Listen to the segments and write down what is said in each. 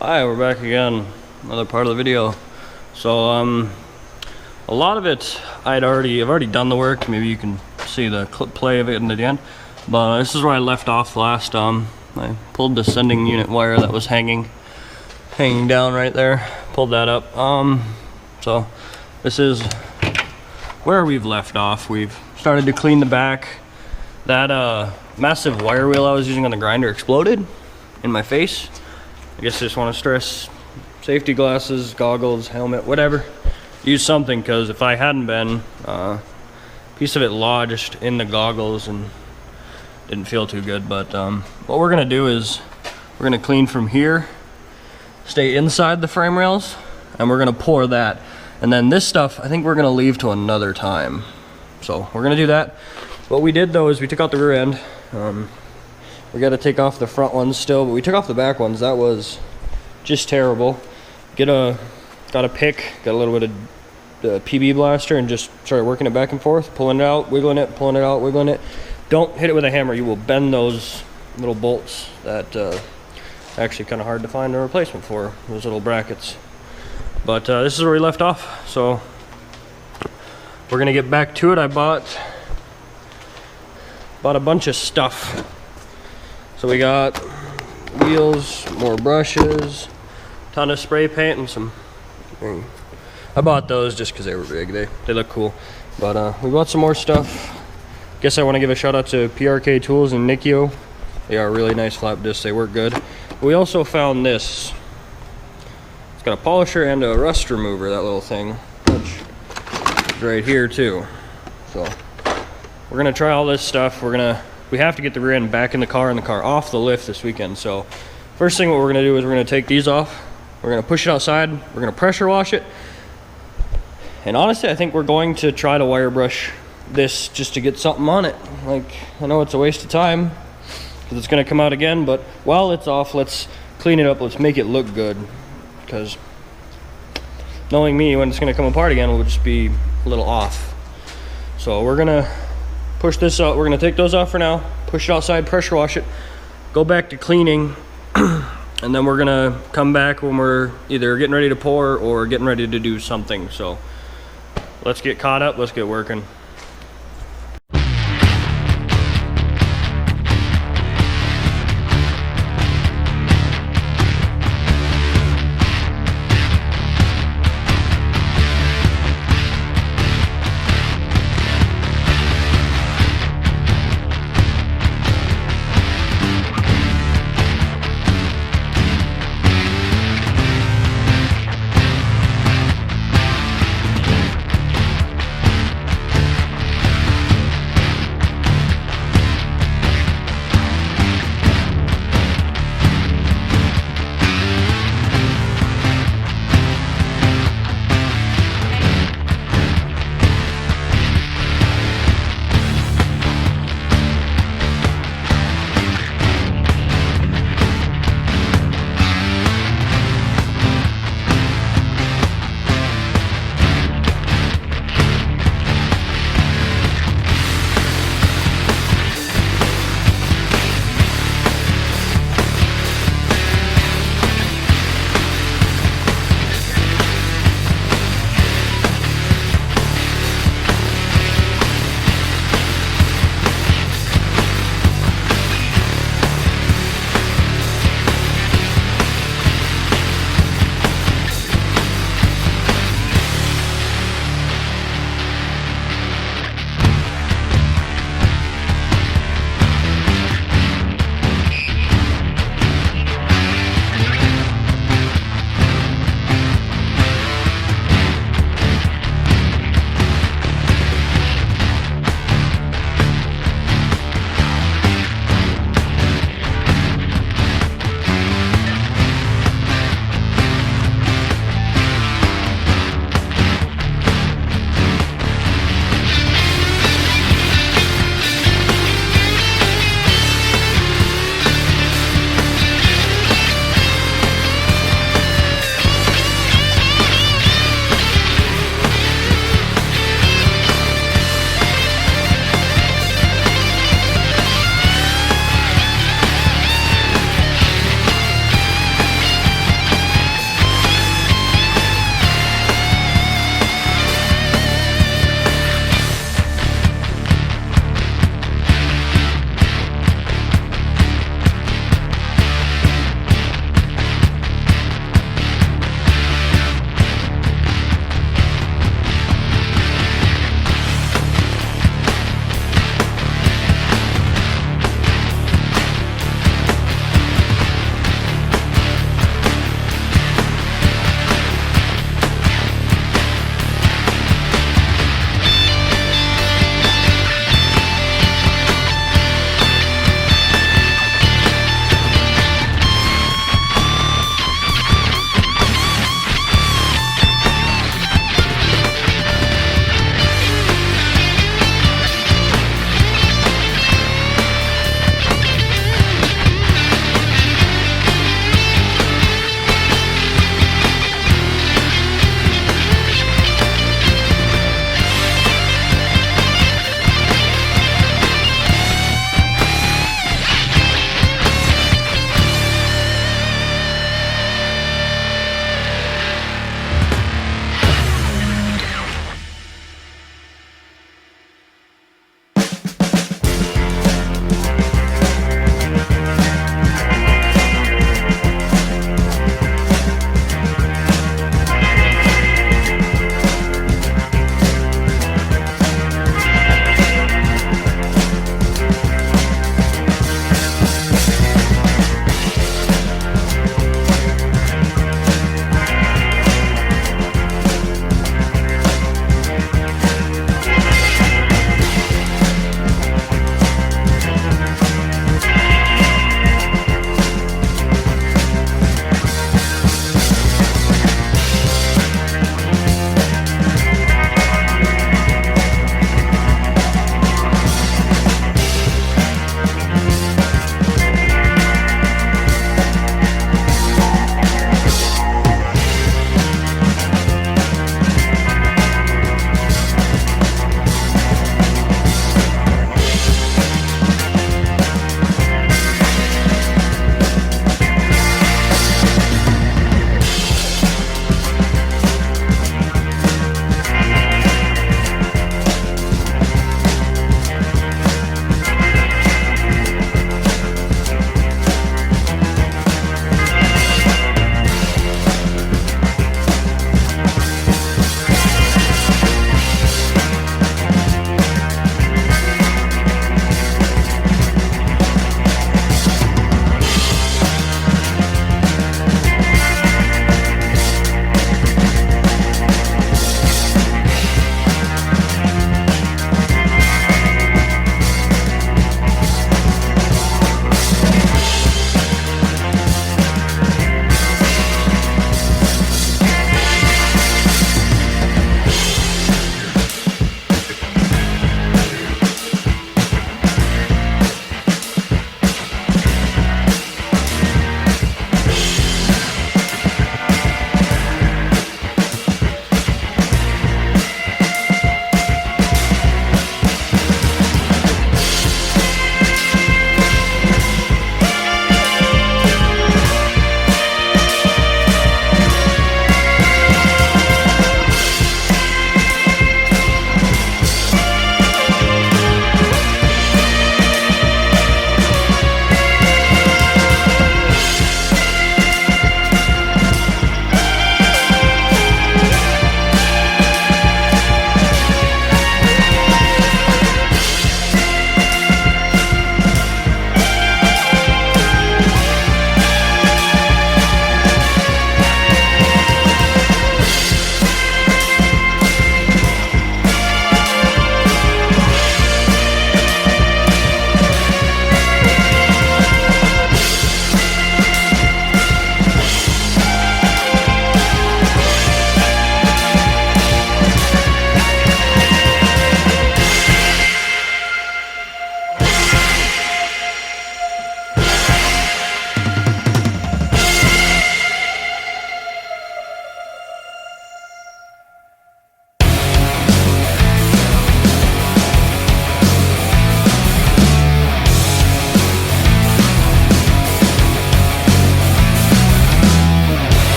Hi, we're back again. Another part of the video. So, a lot of it I've already done the work. Maybe you can see the clip play of it in the end. But this is where I left off last. I pulled the sending unit wire that was hanging down right there. Pulled that up. So this is where we've left off. We've started to clean the back. That massive wire wheel I was using on the grinder exploded in my face. I guess I just want to stress safety glasses, goggles, helmet, whatever. Use something, because if I hadn't been, a piece of it lodged in the goggles and didn't feel too good. But what we're gonna do is we're gonna clean from here, stay inside the frame rails, and we're gonna pour that. And then this stuff, I think we're gonna leave to another time. So we're gonna do that. What we did though is we took out the rear end. We got to take off the front ones still, but we took off the back ones. That was just terrible. Got a pick, got a little bit of the PB blaster, and just started working it back and forth, pulling it out, wiggling it, pulling it out, wiggling it. Don't hit it with a hammer. You will bend those little bolts that actually kind of hard to find a replacement for, those little brackets. But this is where we left off, so we're gonna get back to it. I bought a bunch of stuff. So we got wheels, more brushes, ton of spray paint, and some. I bought those just because they were big. They look cool. But we bought some more stuff. Guess I want to give a shout out to PRK Tools and Nikio. They are really nice flap discs. They work good. We also found this. It's got a polisher and a rust remover. That little thing, which is right here too. So we're gonna try all this stuff. We have to get the rear end back in the car and the car off the lift this weekend. So first thing what we're gonna do is we're gonna take these off. We're gonna push it outside. We're gonna pressure wash it. And honestly, I think we're going to try to wire brush this just to get something on it. Like, I know it's a waste of time because it's gonna come out again, but while it's off, let's clean it up. Let's make it look good, because knowing me, when it's gonna come apart again, it will just be a little off. So we're gonna push this out. We're gonna take those off for now, push it outside, pressure wash it, go back to cleaning, and then we're gonna come back when we're either getting ready to pour or getting ready to do something. So let's get caught up, let's get working.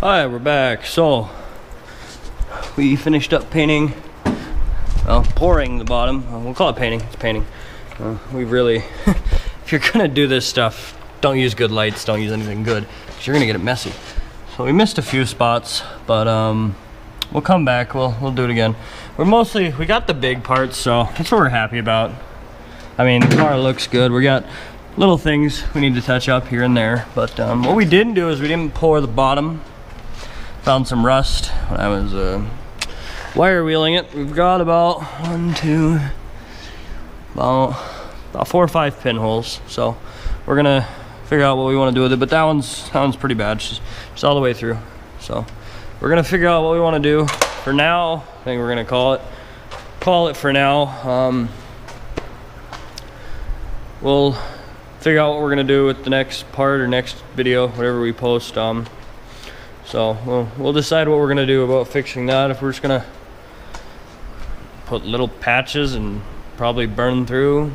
Alright, we're back. So we finished up painting, well, pouring the bottom. We'll call it painting. It's painting. We really, if you're gonna do this stuff, don't use good lights, don't use anything good, because you're gonna get it messy. So we missed a few spots, but we'll come back, we'll do it again. We got the big parts, so that's what we're happy about. I mean, the car looks good. We got little things we need to touch up here and there, but what we didn't do is we didn't pour the bottom. Found some rust when I was wire wheeling it. We've got about about 4 or 5 pinholes, so we're gonna figure out what we want to do with it. But that one's pretty bad. It's all the way through, so we're gonna figure out what we want to do. For now, I think we're gonna call it for now. We'll figure out what we're gonna do with the next part or next video, whatever we post. So we'll decide what we're gonna do about fixing that. If we're just gonna put little patches and probably burn through,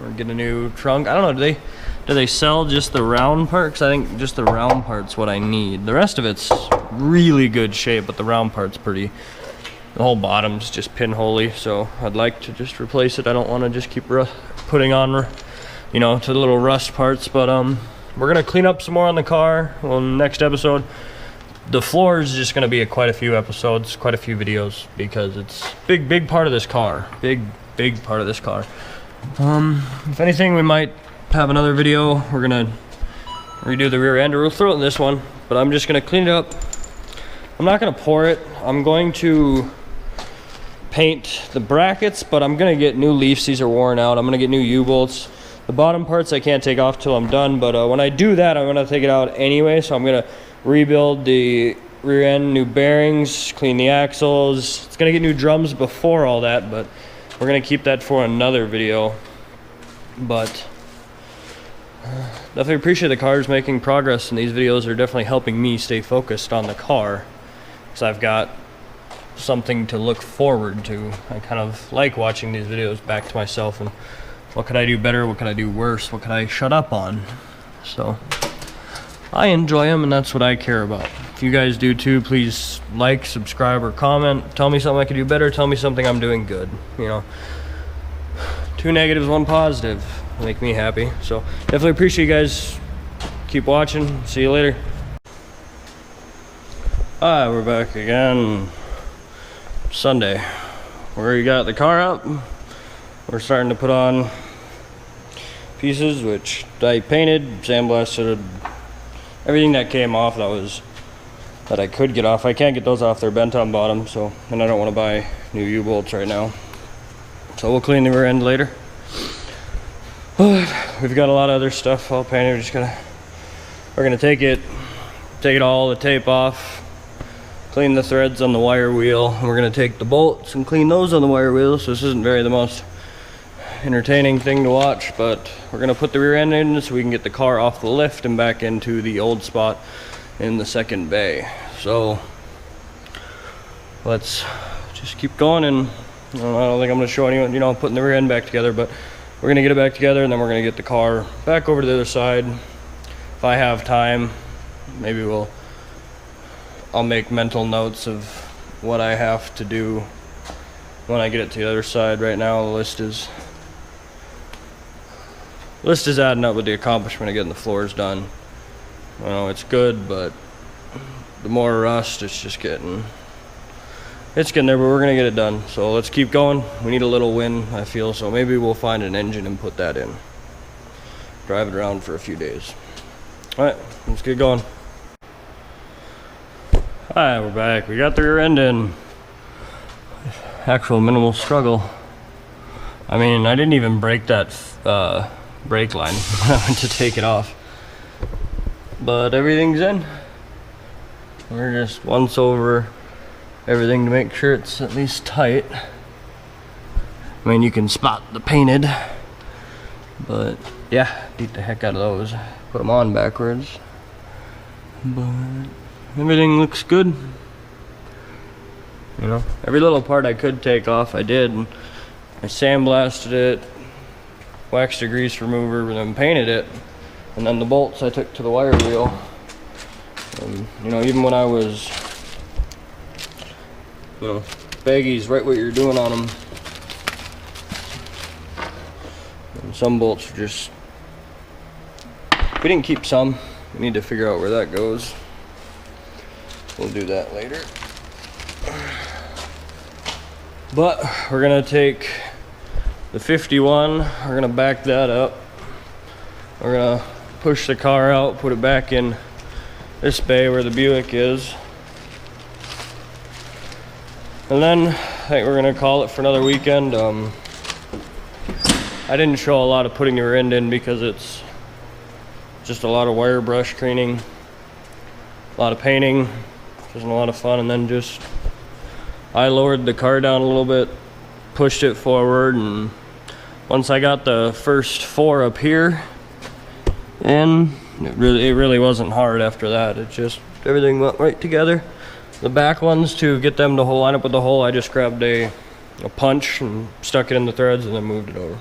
or get a new trunk. I don't know. Do they sell just the round part? Because I think just the round part's what I need. The rest of it's really good shape, but the round part's pretty. The whole bottom's just pinholey, so I'd like to just replace it. I don't want to just keep putting on, you know, to the little rust parts. But we're gonna clean up some more on the car. Well, next episode. The floor is just going to be quite a few episodes, quite a few videos, because it's big part of this car. Big part of this car. If anything, we might have another video. We're going to redo the rear end, or we'll throw it in this one, but I'm just going to clean it up. I'm not going to pour it. I'm going to paint the brackets, but I'm going to get new leaves. These are worn out. I'm going to get new U-bolts. The bottom parts I can't take off till I'm done, but when I do that, I'm going to take it out anyway, so I'm going to rebuild the rear end, new bearings, clean the axles. It's gonna get new drums before all that, but we're gonna keep that for another video. But definitely appreciate the cars making progress, and these videos are definitely helping me stay focused on the car, because I've got something to look forward to. I kind of like watching these videos back to myself and what could I do better, what could I do worse, what could I shut up on. So I enjoy them, and that's what I care about. If you guys do too, please like, subscribe, or comment. Tell me something I could do better. Tell me something I'm doing good. You know, 2 negatives, 1 positive. Make me happy. So definitely appreciate you guys. Keep watching. See you later. Hi, we're back again. Sunday. We already got the car up. We're starting to put on pieces, which I painted, sandblasted. Everything that came off that I could get off. I can't get those off. They're bent on bottom, so, and I don't want to buy new U-bolts right now. So we'll clean the rear end later. We've got a lot of other stuff all painted. We're gonna take it all, the tape off, clean the threads on the wire wheel, and we're gonna take the bolts and clean those on the wire wheel. So this isn't the most entertaining thing to watch, but we're gonna put the rear end in so we can get the car off the lift and back into the old spot in the second bay. So let's just keep going, and I don't think I'm gonna show anyone, you know, putting the rear end back together, but we're gonna get it back together, and then we're gonna get the car back over to the other side. If I have time, maybe I'll make mental notes of what I have to do when I get it to the other side. Right now the list is adding up with the accomplishment of getting the floors done. I know it's good, but the more rust, it's getting there, but we're gonna get it done. So let's keep going. We need a little win, I feel, so maybe we'll find an engine and put that in. Drive it around for a few days. All right, let's get going. Hi, we're back. We got the rear end in. Actual minimal struggle. I mean, I didn't even break that brake line when I went to take it off, but everything's in. We're just once over everything to make sure it's at least tight. I mean, you can spot the painted, but yeah, beat the heck out of those. Put them on backwards, but everything looks good. You know, every little part I could take off, I did. I sandblasted it, waxed a grease remover, and then painted it. And then the bolts I took to the wire wheel. You know, even when I was, you know, baggies, right what you're doing on them. And some bolts are just, we didn't keep some. We need to figure out where that goes. We'll do that later. But we're gonna take the 51, we're gonna back that up. We're gonna push the car out, put it back in this bay where the Buick is. And then I think we're gonna call it for another weekend. I didn't show a lot of putting the rear end in because it's just a lot of wire brush cleaning, a lot of painting, which isn't a lot of fun, and then just I lowered the car down a little bit, pushed it forward, and once I got the first 4 up here, and it really wasn't hard after that. It just, everything went right together. The back ones, to get them to line up with the hole, I just grabbed a punch and stuck it in the threads and then moved it over.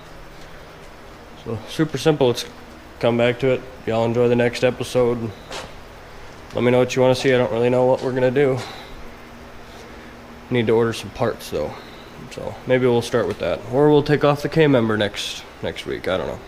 So super simple. Let's come back to it. Y'all enjoy the next episode. Let me know what you want to see. I don't really know what we're gonna do. Need to order some parts though, so maybe we'll start with that, or we'll take off the K-member next week. I don't know.